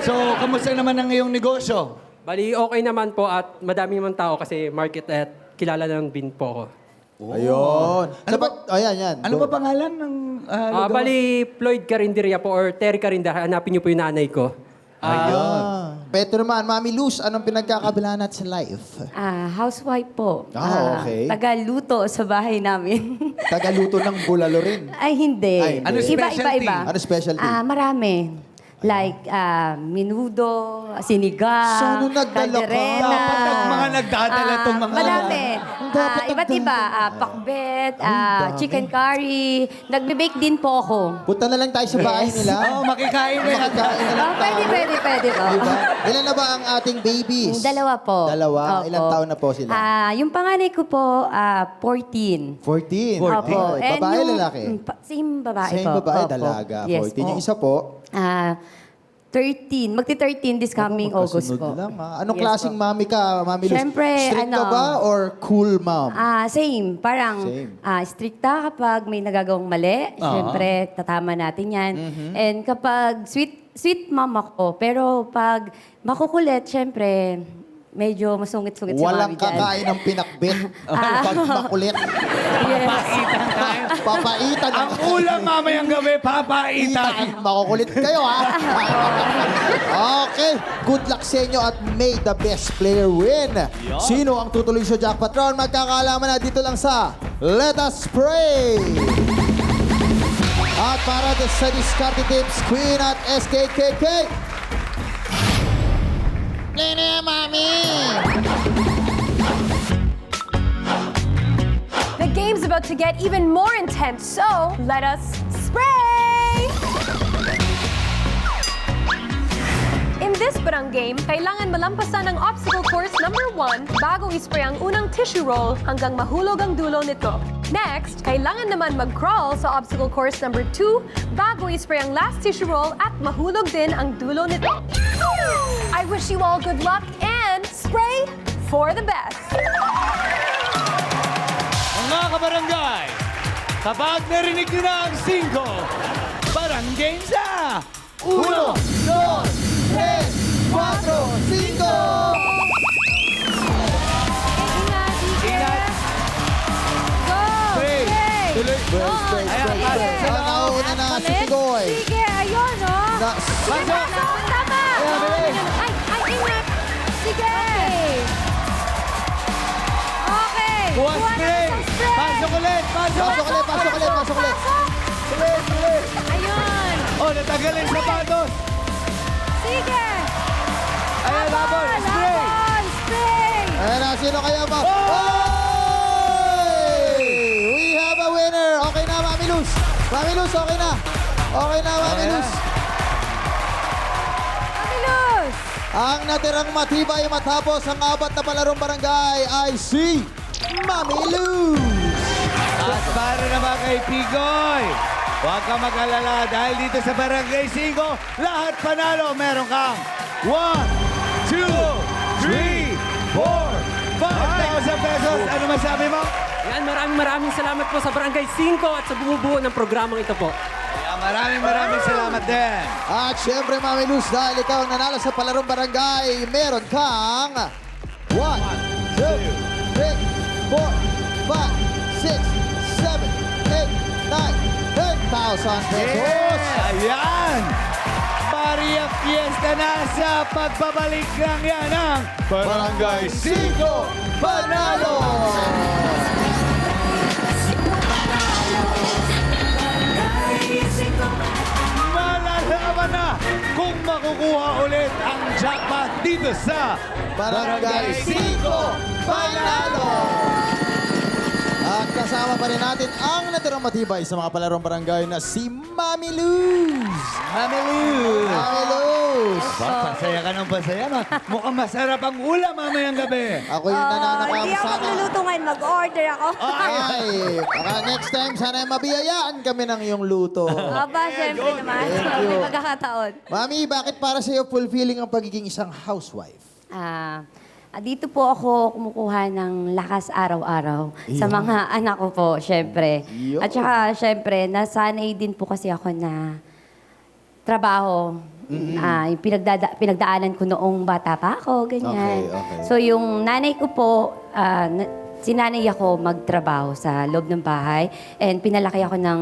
Speaker 9: So, kamusta naman ang iyong negosyo?
Speaker 12: Bali, okay naman po at madami naman tao kasi market at kilala ng bin po ako.
Speaker 5: Ayun. Ayan.
Speaker 9: Ano
Speaker 5: Go.
Speaker 9: ba pangalan ng lugar?
Speaker 12: Bali, Floyd Carinderia po or Terry Carinderia. Hanapin niyo po yung nanay ko.
Speaker 9: Ayun.
Speaker 5: Ito naman, Mami Luz, anong pinagkakabilaan natin sa life?
Speaker 11: Housewife po.
Speaker 5: Okay.
Speaker 11: Tagaluto sa bahay namin.
Speaker 5: Tagaluto ng bulalo rin.
Speaker 11: Ay, hindi.
Speaker 5: Ay, hindi. Ano
Speaker 9: specialty?
Speaker 11: Iba-iba.
Speaker 5: Ano specialty?
Speaker 11: Marami. Like, minudo, sinigang,
Speaker 5: Sana nagdala ka.
Speaker 11: kalderena.
Speaker 9: Dapat mga nagdadala tong mga...
Speaker 11: Marami.
Speaker 5: Dapat
Speaker 11: Iba't iba. Pakbet, chicken curry. Nagbe-bake din po ako.
Speaker 5: Punta na lang tayo sa bahay nila.
Speaker 9: Oo, makikain na yan.
Speaker 5: Makikain na lang tayo.
Speaker 11: Pwede po.
Speaker 5: Diba? Ilan na ba ang ating babies?
Speaker 11: Dalawa po.
Speaker 5: Dalawa?
Speaker 11: Opo.
Speaker 5: Ilang taon na po sila?
Speaker 11: Yung panganay ko po, 14.
Speaker 5: 14.
Speaker 11: Opo.
Speaker 5: Okay.
Speaker 11: And
Speaker 5: Babae,
Speaker 11: yung-
Speaker 5: lalaki?
Speaker 11: Same babae
Speaker 5: Same
Speaker 11: po.
Speaker 5: babae,
Speaker 11: Opo.
Speaker 5: dalaga.
Speaker 11: Yes
Speaker 5: 14.
Speaker 11: po.
Speaker 5: Yung isa po?
Speaker 11: 13. Magti-13 this coming August
Speaker 5: magkasunod
Speaker 11: po.
Speaker 5: lang, Anong
Speaker 11: Yes
Speaker 5: klaseng
Speaker 11: po.
Speaker 5: mami ka, Mami Luz?
Speaker 11: Siyempre,
Speaker 5: Strict ka
Speaker 11: ano-
Speaker 5: ba or cool mom?
Speaker 11: Same. Parang
Speaker 5: Same.
Speaker 11: stricta kapag may nagagawang mali. Siyempre, tatama natin yan. And kapag sweet mom ako, pero pag makukulit, siyempre, medyo masungit-sungit si
Speaker 5: Walang
Speaker 11: mami dyan.
Speaker 5: kakain ng pinakbit. Pag makulit.
Speaker 9: Papaitan tayo.
Speaker 5: Papaitan.
Speaker 9: Ang ulam mamayang gabi, papaitan.
Speaker 5: Makukulit kayo, ha? Okay. Good luck sa inyo at may the best player win. Sino ang tutuloy sa jackpot round? Magkakaalaman na dito lang sa Let Us Pray. At para sa Discarte Tips, Queen at SKKK. Play na yan, Mami!
Speaker 13: The game's about to get even more intense, so let us spray! In this barang game, kailangan malampasan ang obstacle course number 1 bago ispray ang unang tissue roll hanggang mahulog ang dulo nito. Next, kailangan naman mag-crawl sa obstacle course number 2 bago ispray ang last tissue roll at mahulog din ang dulo nito. I wish you all good luck and spray for the best!
Speaker 9: Mga kabarangay, kapag narinig nyo na ang 5, barangay sa
Speaker 5: 1, 2, 3, 4, 5!
Speaker 9: Ingat! Spray! Tuloy! Ayan,
Speaker 5: Sila nauna na si Tigoy.
Speaker 3: Sige, ayun, oh.
Speaker 5: Pasok!
Speaker 3: Tama!
Speaker 5: Ayan, bilis!
Speaker 3: Ay, ingat! Sige! Okay.
Speaker 9: Kuha
Speaker 3: Kuha na
Speaker 9: spray!
Speaker 3: ng spray.
Speaker 9: Pasok ulit! Pasok!
Speaker 5: Pasok ulit!
Speaker 9: Tuloy! Tuloy!
Speaker 3: Ayun.
Speaker 9: Oh, natanggalin sa sapatos!
Speaker 3: Sige!
Speaker 9: Ayan, labon! Spray!
Speaker 3: Labon! Spray!
Speaker 5: Ayan na, sino kaya ba? Oy! We have a winner! Okay na, Mami Luz! Mami Luz, okay na! Okay na, Mami Luz!
Speaker 3: Pamilus!
Speaker 5: Ang natirang matibay matapos ang 4 na palarong barangay ay si Mami Luz!
Speaker 9: At para naman kay Pigoy, huwag ka mag-alala dahil dito sa Barangay 5, lahat panalo. Meron kang 1, 2, 3, 4, 5,000 pesos. Ano masabi mo?
Speaker 12: Yan, maraming salamat po sa Barangay 5 at sa bumubuo ng programang ito po.
Speaker 9: Kaya maraming salamat din.
Speaker 5: At syempre, Mami Luz, dahil ikaw ang nanalo sa palarong barangay, meron kang 1, 2, 3, 4, 5, 6, 7, 8, 9, 10,000 pesos!
Speaker 9: Ayan! Maria Fiesta na sa pagbabalik lang yan ng
Speaker 5: Barangay 5 Panalo!
Speaker 9: Malalaman na kung makukuha ulit ang jackpot dito sa
Speaker 5: Barangay 5 Panalo! At kasama pa rin natin ang natirang matibay sa mga palarong barangay na si Mami Luz!
Speaker 9: Mami Luz!
Speaker 5: Mami Luz!
Speaker 9: Pasaya ka ng pasaya. Mukhang masarap ang ulam mamayang gabi.
Speaker 5: Ako yung nananakam
Speaker 11: Hindi ako
Speaker 5: sana.
Speaker 11: magluluto ngayon. Mag-order ako.
Speaker 5: Ay, baka next time sana mabiyayaan kami ng iyong luto.
Speaker 11: Aba, syempre naman.
Speaker 5: Thank you.
Speaker 11: May magkakataon.
Speaker 5: Mami, bakit para sa iyo fulfilling ang pagiging isang housewife?
Speaker 11: Dito po ako kumukuha ng lakas araw-araw sa mga anak ko po, syempre.
Speaker 5: Yun.
Speaker 11: At saka, syempre, nasanay din po kasi ako na trabaho. Yung pinagdaanan ko noong bata pa ako, ganyan.
Speaker 5: Okay.
Speaker 11: So, yung nanay ko po, sinanay ako magtrabaho sa loob ng bahay and pinalaki ako ng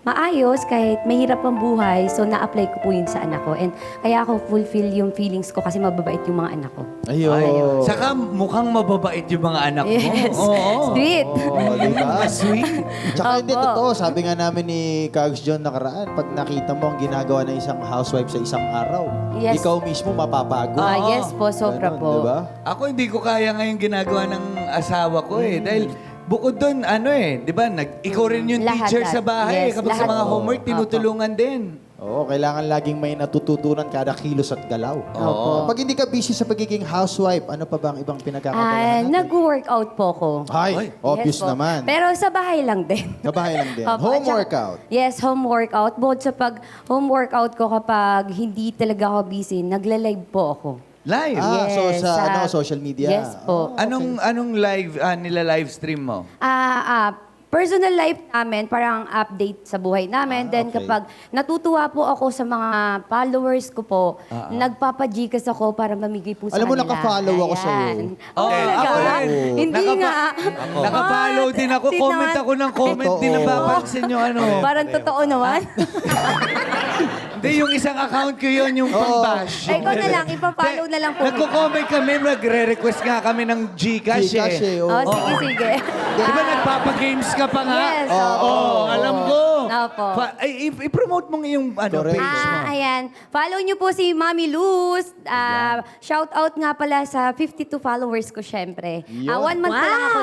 Speaker 11: maayos kahit mahirap ang buhay. So, na-apply ko po yun sa anak ko. And kaya ako fulfill yung feelings ko kasi mababait yung mga anak ko.
Speaker 5: Ayun.
Speaker 9: Saka mukhang mababait yung mga anak mo.
Speaker 11: Yes. Sweet.
Speaker 5: Oo, diba?
Speaker 9: Sweet.
Speaker 5: Tsaka hindi
Speaker 11: Opo.
Speaker 5: totoo. Sabi nga namin ni Kags John nakaraan, pag nakita mo ang ginagawa ng isang housewife sa isang araw,
Speaker 11: Yes.
Speaker 5: ikaw mismo mapapagod.
Speaker 11: Yes po, sobra
Speaker 5: Ganon,
Speaker 11: po.
Speaker 5: Diba?
Speaker 9: Ako hindi ko kaya ngayon ginagawa ng asawa ko eh. Dahil bukod doon, di ba, ikaw rin yung
Speaker 11: Lahat,
Speaker 9: teacher
Speaker 11: lahat.
Speaker 9: sa bahay.
Speaker 11: Yes,
Speaker 9: Kapag sa
Speaker 11: lahat
Speaker 9: mga
Speaker 11: po.
Speaker 9: homework, tinutulungan din.
Speaker 5: Oo, kailangan laging may natututunan kada kilos at galaw.
Speaker 9: Oo.
Speaker 5: Pag hindi ka busy sa pagiging housewife, ano pa ba ang ibang pinagkakabalahan natin?
Speaker 11: Nag-workout po ako.
Speaker 5: Ay, obvious
Speaker 11: Yes po.
Speaker 5: naman.
Speaker 11: Pero sa bahay lang din.
Speaker 5: Kabahay lang din.
Speaker 11: Opo,
Speaker 5: Home
Speaker 11: at saka-
Speaker 5: workout.
Speaker 11: Yes, home workout. Bukod sa home workout ko kapag hindi talaga ako busy, nagla-live po ako.
Speaker 9: Live?
Speaker 5: So
Speaker 11: Yes,
Speaker 5: sa social media.
Speaker 11: Yes po.
Speaker 9: Anong live, nila-live stream mo?
Speaker 11: Personal life namin, parang update sa buhay namin. Then
Speaker 5: okay.
Speaker 11: kapag natutuwa po ako sa mga followers ko po, nagpapajikas ako para mamigay po sa
Speaker 5: Alam mo,
Speaker 11: kanila.
Speaker 5: naka-follow ako sa'yo.
Speaker 11: Ayan.
Speaker 9: Oh,
Speaker 11: talaga?
Speaker 9: ako rin.
Speaker 11: Hindi nga.
Speaker 9: Naka-follow din ako.
Speaker 11: Tingnan.
Speaker 9: Comment ako ng comment.
Speaker 5: Totoo.
Speaker 9: Din napapansin nyo ano.
Speaker 11: Parang totoo naman.
Speaker 9: Hindi, yung isang account ko yun, yung pang-bash.
Speaker 11: Ay, ikaw na lang, ipa-follow na lang po.
Speaker 9: Nagko-comment kami, nagre-request nga kami ng Gcash
Speaker 5: Gcash
Speaker 9: eh.
Speaker 5: eh.
Speaker 11: Oh, sige, sige.
Speaker 9: Di ba nagpapagames ka pa nga?
Speaker 11: Yes,
Speaker 9: Oo, alam ko.
Speaker 11: Opo.
Speaker 9: I-promote mo yung
Speaker 5: Correct.
Speaker 9: page mo.
Speaker 11: Ayan. Follow niyo po si Mami Luz. Shout out nga pala sa 52 followers ko, syempre. 1 month pa lang ako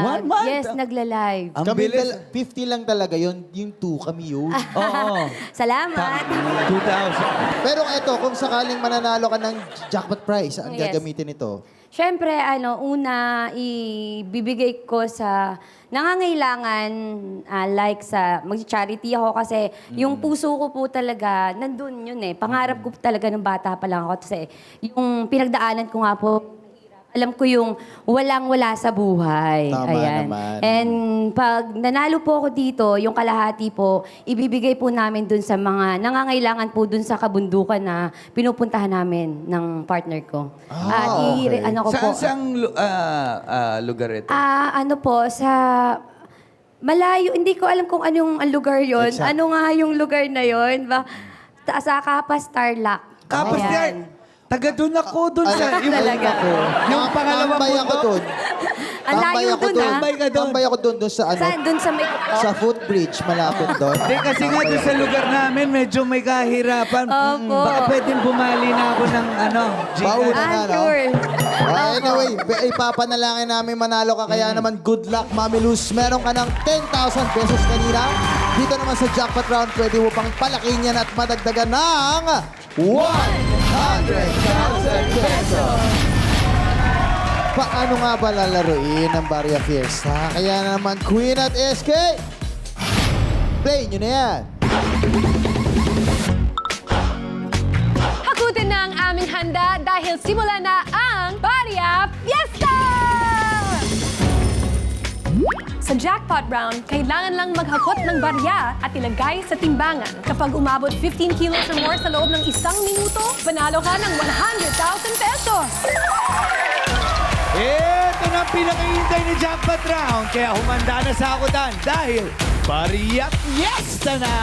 Speaker 9: One month?
Speaker 11: Yes, nagla-live.
Speaker 9: Ang
Speaker 5: Kami
Speaker 9: bilis.
Speaker 5: 50 lang talaga yun. Yung 2 kami yun.
Speaker 9: Oo.
Speaker 11: Salamat.
Speaker 9: 2,000.
Speaker 5: Pero eto, kung sakaling mananalo ka ng jackpot prize, saan
Speaker 11: Yes.
Speaker 5: gagamitin ito?
Speaker 11: Syempre, una, ibibigay ko sa nangangailangan, like sa mag-charity ako kasi yung puso ko po talaga, nandun yun eh. Pangarap ko talaga ng bata pa lang ako kasi yung pinagdaanan ko nga po, alam ko yung walang-wala sa buhay.
Speaker 5: Tama naman.
Speaker 11: And pag nanalo po ako dito, yung kalahati po, ibibigay po namin dun sa mga nangangailangan po dun sa kabundukan na pinupuntahan namin ng partner ko.
Speaker 5: okay.
Speaker 11: Ano ko po,
Speaker 9: Saan lugar ito?
Speaker 11: ano po, sa malayo, hindi ko alam kung anong ang lugar yon.
Speaker 5: Exact.
Speaker 11: Ano nga yung lugar na yon? Sa Kapas Tarlac.
Speaker 9: Kapas
Speaker 11: Ayan.
Speaker 9: yan. Taga doon ako, doon sa...
Speaker 5: Ay,
Speaker 11: talaga.
Speaker 9: Yung pangalawang
Speaker 5: Tambay ako
Speaker 9: bundok.
Speaker 5: dun.
Speaker 11: Ang layo dun, ah.
Speaker 9: Tambay ka doon.
Speaker 5: Tambay ako dun sa ano,
Speaker 11: Saan? Dun sa may...
Speaker 5: sa footbridge, malapit doon.
Speaker 9: Hindi, kasi nga doon sa lugar namin, medyo may kahirapan.
Speaker 11: Opo.
Speaker 9: Baka pwedeng bumali na ako ng
Speaker 5: Bauna
Speaker 9: Gcash.
Speaker 5: na, no?
Speaker 11: Sure.
Speaker 5: Anyway, ipapanalangin namin manalo ka. Kaya naman, good luck, Mami Luz. Meron ka ng 10,000 pesos kanina. Dito naman sa jackpot round, pwede mo pang palakin yan at madagdagan ng 100,000 pesos. Paano nga ba lalaruin ang Barya Fiesta? Kaya naman, Queen at SK, play nyo na yan.
Speaker 13: Hakutin na ang aming handa dahil simula na ang Barya Fiesta! Sa jackpot round, kailangan lang maghakot ng barya at ilagay sa timbangan. Kapag umabot 15 kilos or more sa loob ng 1 minuto, panalo ka ng 100,000 pesos!
Speaker 9: Ito na ang pinakahintay ni Jackpot Round. Kaya humanda na sa akutan dahil Barya Fiesta na!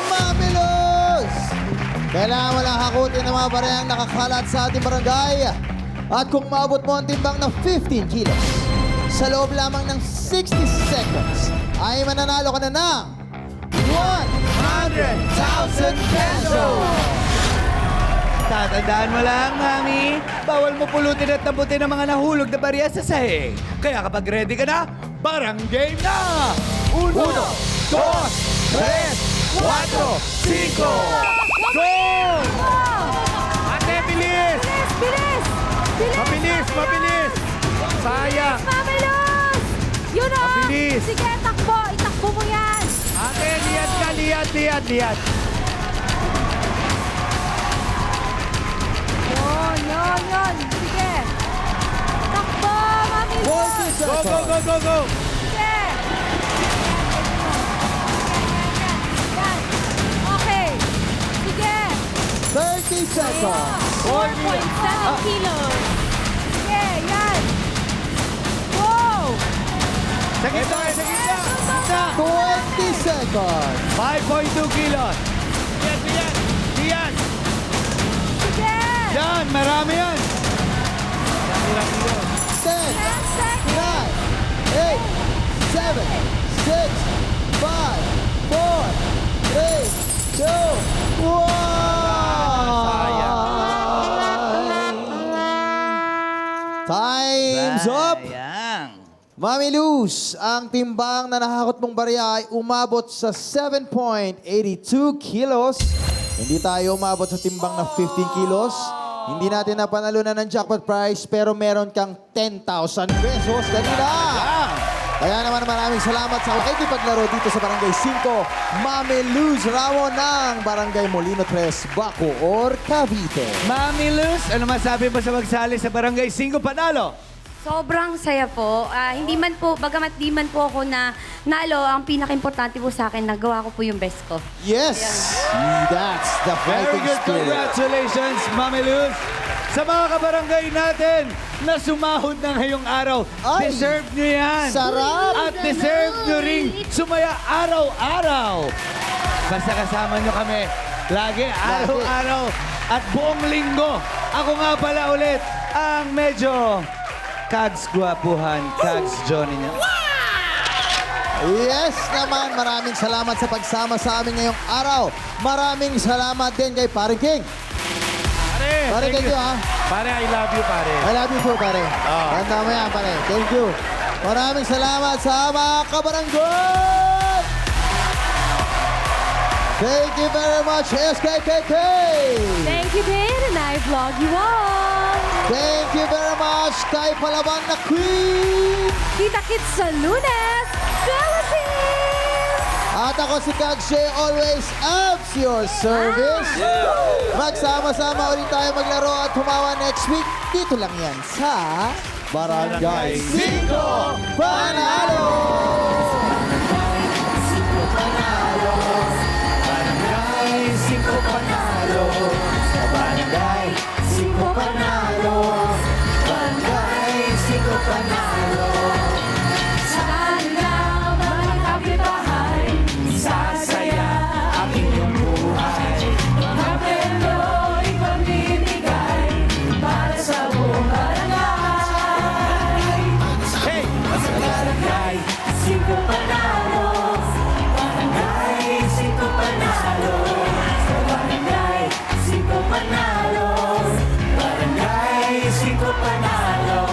Speaker 5: Mami Luz! Kailangan mo lang hakutin ng mga barayang nakakalat sa ating barangay. At kung maabot mo ang timbang ng 15 kilos, sa loob lamang ng 60 seconds, ay mananalo ka na ng 100,000 pesos!
Speaker 9: Tatandaan mo lang, Mami, bawal mo pulutin at tabutin ang mga nahulog na barya sa sahig. Kaya kapag ready ka na, barang game na! 1, 2, 3, 4, 5, go!
Speaker 6: Ate, bilis!
Speaker 3: Bilis! Bilis!
Speaker 6: Mabilis, mabilis! Sayang!
Speaker 3: Mami Luz! Yun o!
Speaker 6: Mabilis.
Speaker 3: Sige, takbo! Itakbo mo yan!
Speaker 6: Ate, liat ka, liat!
Speaker 3: Yun! Sige! Takbo, Mami Luz!
Speaker 5: 40 seconds!
Speaker 6: Go!
Speaker 3: Sige! Yan!
Speaker 5: 30 seconds.
Speaker 3: 4.7 kilos. Yeah, yan. Wow!
Speaker 9: Sa gitna, sa gitna.
Speaker 5: 20 seconds.
Speaker 9: 5.2 kilos.
Speaker 10: Yan, yan. Yan.
Speaker 3: Sige!
Speaker 9: Yan, marami yan.
Speaker 5: 10, 9, 8, 7, 6, 5, 4, 3, 2, 1. Time's up!
Speaker 9: Sayang.
Speaker 5: Mami Luz, ang timbang na nakakot mong barya ay umabot sa 7.82 kilos. Hindi tayo umabot sa timbang na 15 kilos. Hindi natin napanalunan ng jackpot prize, pero meron kang 10,000 pesos kanina. Kaya naman maraming salamat sa pakikipaglaro dito sa Barangay 5, Mami Luz Ramo ng Barangay Molino 3, Bacoor, Cavite.
Speaker 9: Mami Luz, ano masabi mo sa magsali sa Barangay 5 Panalo?
Speaker 11: Sobrang saya po. Hindi man po, bagamat di man po ako na nalo, ang pinaka-importante po sa akin, nagawa ko po yung best ko.
Speaker 5: Yes! That's the
Speaker 9: Very
Speaker 5: fighting
Speaker 9: good.
Speaker 5: spirit.
Speaker 9: Congratulations, Mami Luz. Sa mga kabarangay natin na sumahod na ngayong araw,
Speaker 5: Ay,
Speaker 9: deserve nyo yan.
Speaker 5: sarap!
Speaker 9: At deserve nyo ring sumaya araw-araw. Basta kasama nyo kami. Lagi, araw-araw. At buong linggo. Ako nga pala ulit ang medyo Kags Gwapuhan, Kags Johnny niya.
Speaker 5: Yes naman, maraming salamat sa pagsama sa amin ngayong araw. Maraming salamat din kay Paring King. Pare, thank you ha.
Speaker 10: Pare, I love you, pare.
Speaker 5: I love you po, pare. Tanda mo yan, pare. Thank you. Maraming salamat sa mga kabarangay! Thank you very much, SKKK!
Speaker 3: Thank you din, and I vlog you all.
Speaker 5: Thank you very much kay Palabang na Queen!
Speaker 3: Kita-kits sa Lunes, Philippines!
Speaker 5: At ako si Kagshe, always abs your service. Magsama-sama ulit tayo maglaro at humawa next week. Dito lang yan sa Barangay 5 Panalo!
Speaker 8: Barangay 5 Panalo. Barangay 5 Panalo. Barangay 5 Panalo. Sana mga kapitbahay, sasaya ang inyong buhay. Mga premyo'y pamimigay para sa buong barangay. Hey! Barangay 5 Panalo. Barangay 5 Panalo. Barangay 5 Panalo. Barangay 5 Panalo.